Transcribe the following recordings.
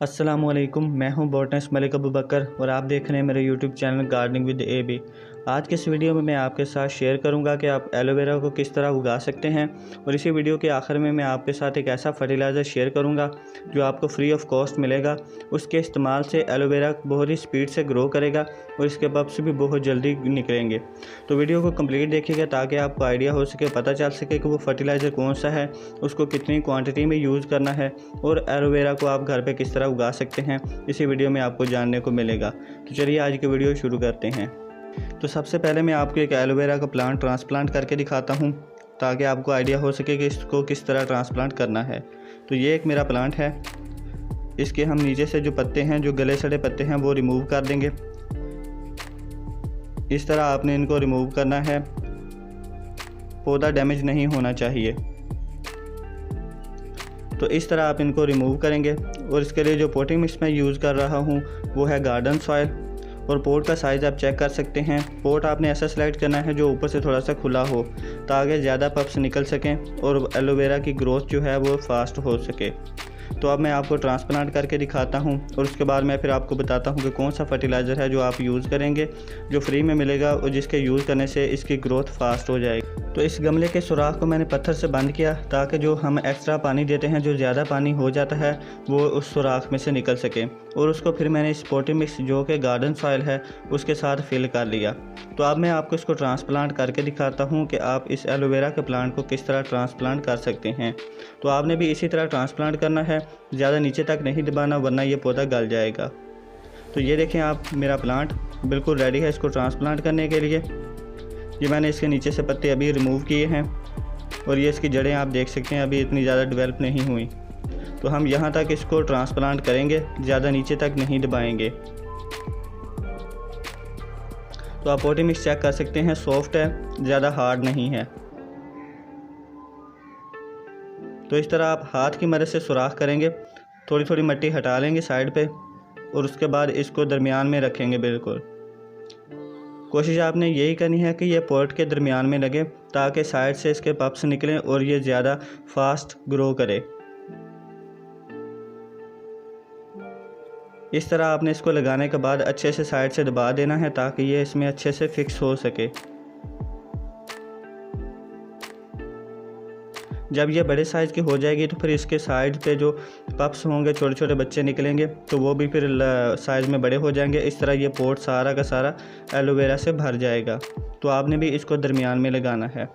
अस्सलाम वालेकुम, मैं हूं बॉटनिस्ट मलिक अबू बकर और आप देख रहे हैं मेरे YouTube channel gardening with AB। आज के इस वीडियो में मैं आपके साथ शेयर करूंगा कि आप एलोवेरा को किस तरह उगा सकते हैं और इसी वीडियो के आखिर में मैं आपके साथ एक ऐसा फर्टिलाइज़र शेयर करूंगा जो आपको फ्री ऑफ कॉस्ट मिलेगा। उसके इस्तेमाल से एलोवेरा बहुत ही स्पीड से ग्रो करेगा और इसके बब्स भी बहुत जल्दी निकलेंगे। तो वीडियो को कंप्लीट देखिएगा ताकि आपको आइडिया हो सके, पता चल सके कि वो फर्टिलाइज़र कौन सा है, उसको कितनी क्वांटिटी में यूज़ करना है और एलोवेरा को आप घर पे किस तरह उगा सकते हैं। इसी वीडियो में आपको जानने को मिलेगा। तो चलिए आज की वीडियो शुरू करते हैं। तो सबसे पहले मैं आपको एक एलोवेरा का प्लांट ट्रांसप्लांट करके दिखाता हूँ ताकि आपको आइडिया हो सके कि इसको किस तरह ट्रांसप्लांट करना है। तो ये एक मेरा प्लांट है, इसके हम नीचे से जो पत्ते हैं, जो गले सड़े पत्ते हैं, वो रिमूव कर देंगे। इस तरह आपने इनको रिमूव करना है, पौधा डैमेज नहीं होना चाहिए। तो इस तरह आप इनको रिमूव करेंगे और इसके लिए जो पोटिंग मिक्स मैं यूज़ कर रहा हूँ वो है गार्डन सॉइल। और पोट का साइज़ आप चेक कर सकते हैं। पोट आपने ऐसा सेलेक्ट करना है जो ऊपर से थोड़ा सा खुला हो ताकि ज़्यादा पप्स निकल सकें और एलोवेरा की ग्रोथ जो है वो फास्ट हो सके। तो अब मैं आपको ट्रांसप्लांट करके दिखाता हूँ और उसके बाद मैं फिर आपको बताता हूँ कि कौन सा फर्टिलाइज़र है जो आप यूज़ करेंगे, जो फ्री में मिलेगा और जिसके यूज़ करने से इसकी ग्रोथ फास्ट हो जाएगी। तो इस गमले के सुराख को मैंने पत्थर से बंद किया ताकि जो हम एक्स्ट्रा पानी देते हैं, जो ज़्यादा पानी हो जाता है, वो उस सुराख में से निकल सके। और उसको फिर मैंने इस पोटिंग मिक्स जो कि गार्डन सॉइल है उसके साथ फिल कर लिया। तो अब मैं आपको इसको ट्रांसप्लांट करके दिखाता हूँ कि आप इस एलोवेरा के प्लांट को किस तरह ट्रांसप्लांट कर सकते हैं। तो आपने भी इसी तरह ट्रांसप्लांट करना है, ज़्यादा नीचे तक नहीं दबाना वरना ये पौधा गल जाएगा। तो ये देखें आप, मेरा प्लांट बिल्कुल रेडी है इसको ट्रांसप्लांट करने के लिए। ये मैंने इसके नीचे से पत्ते अभी रिमूव किए हैं और ये इसकी जड़ें आप देख सकते हैं अभी इतनी ज़्यादा डेवलप नहीं हुई। तो हम यहाँ तक इसको ट्रांसप्लांट करेंगे, ज़्यादा नीचे तक नहीं दबाएंगे। तो आप पोटिंग मिक्स चेक कर सकते हैं, सॉफ्ट है, ज़्यादा हार्ड नहीं है। तो इस तरह आप हाथ की मदद से सुराख करेंगे, थोड़ी थोड़ी मिट्टी हटा लेंगे साइड पे और उसके बाद इसको दरमियान में रखेंगे। बिल्कुल कोशिश आपने यही करनी है कि ये पॉट के दरमियान में लगे ताकि साइड से इसके पप्स निकलें और ये ज़्यादा फास्ट ग्रो करे। इस तरह आपने इसको लगाने के बाद अच्छे से साइड से दबा देना है ताकि ये इसमें अच्छे से फिक्स हो सके। जब ये बड़े साइज़ की हो जाएगी तो फिर इसके साइड पे जो पप्स होंगे, छोटे छोटे बच्चे निकलेंगे, तो वो भी फिर साइज़ में बड़े हो जाएंगे। इस तरह ये पोट सारा का सारा एलोवेरा से भर जाएगा। तो आपने भी इसको दरमियान में लगाना है।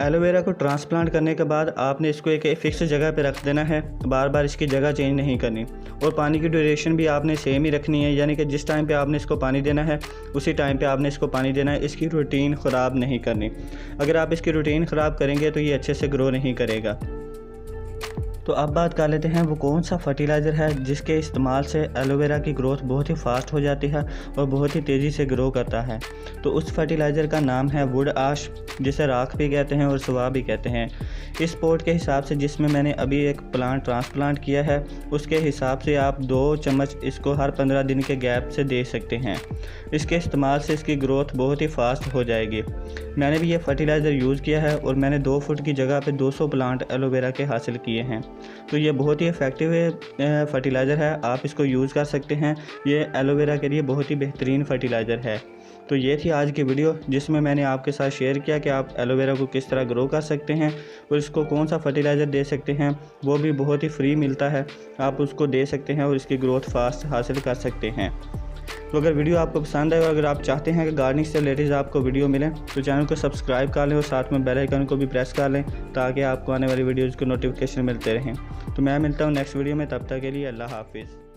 एलोवेरा को ट्रांसप्लांट करने के बाद आपने इसको एक फ़िक्स जगह पे रख देना है, बार बार इसकी जगह चेंज नहीं करनी। और पानी की ड्यूरेशन भी आपने सेम ही रखनी है, यानी कि जिस टाइम पे आपने इसको पानी देना है उसी टाइम पे आपने इसको पानी देना है। इसकी रूटीन ख़राब नहीं करनी। अगर आप इसकी रूटीन ख़राब करेंगे तो ये अच्छे से ग्रो नहीं करेगा। तो अब बात कर लेते हैं वो कौन सा फर्टिलाइज़र है जिसके इस्तेमाल से एलोवेरा की ग्रोथ बहुत ही फास्ट हो जाती है और बहुत ही तेज़ी से ग्रो करता है। तो उस फर्टिलाइज़र का नाम है वुड आश, जिसे राख भी कहते हैं और सुवा भी कहते हैं। इस पॉट के हिसाब से जिसमें मैंने अभी एक प्लांट ट्रांसप्लांट किया है उसके हिसाब से आप 2 चम्मच इसको हर 15 दिन के गैप से दे सकते हैं। इसके इस्तेमाल से इसकी ग्रोथ बहुत ही फास्ट हो जाएगी। मैंने भी ये फर्टिलाइज़र यूज़ किया है और मैंने 2 फुट की जगह पे 200 प्लांट एलोवेरा के हासिल किए हैं। तो ये बहुत ही इफ़ेक्टिव फर्टिलाइज़र है, आप इसको यूज़ कर सकते हैं। ये एलोवेरा के लिए बहुत ही बेहतरीन फर्टिलाइज़र है। तो ये थी आज की वीडियो जिसमें मैंने आपके साथ शेयर किया कि आप एलोवेरा को किस तरह ग्रो कर सकते हैं और इसको कौन सा फर्टिलाइज़र दे सकते हैं। वो भी बहुत ही फ्री मिलता है, आप उसको दे सकते हैं और इसकी ग्रोथ फास्ट हासिल कर सकते हैं। तो अगर वीडियो आपको पसंद आए और अगर आप चाहते हैं कि गार्डनिंग से रिलेटेड आपको वीडियो मिलें तो चैनल को सब्सक्राइब कर लें और साथ में बेल आइकन को भी प्रेस कर लें ताकि आपको आने वाली वीडियोज़ को नोटिफिकेशन मिलते रहें। तो मैं मिलता हूँ नेक्स्ट वीडियो में, तब तक के लिए अल्लाह हाफिज़।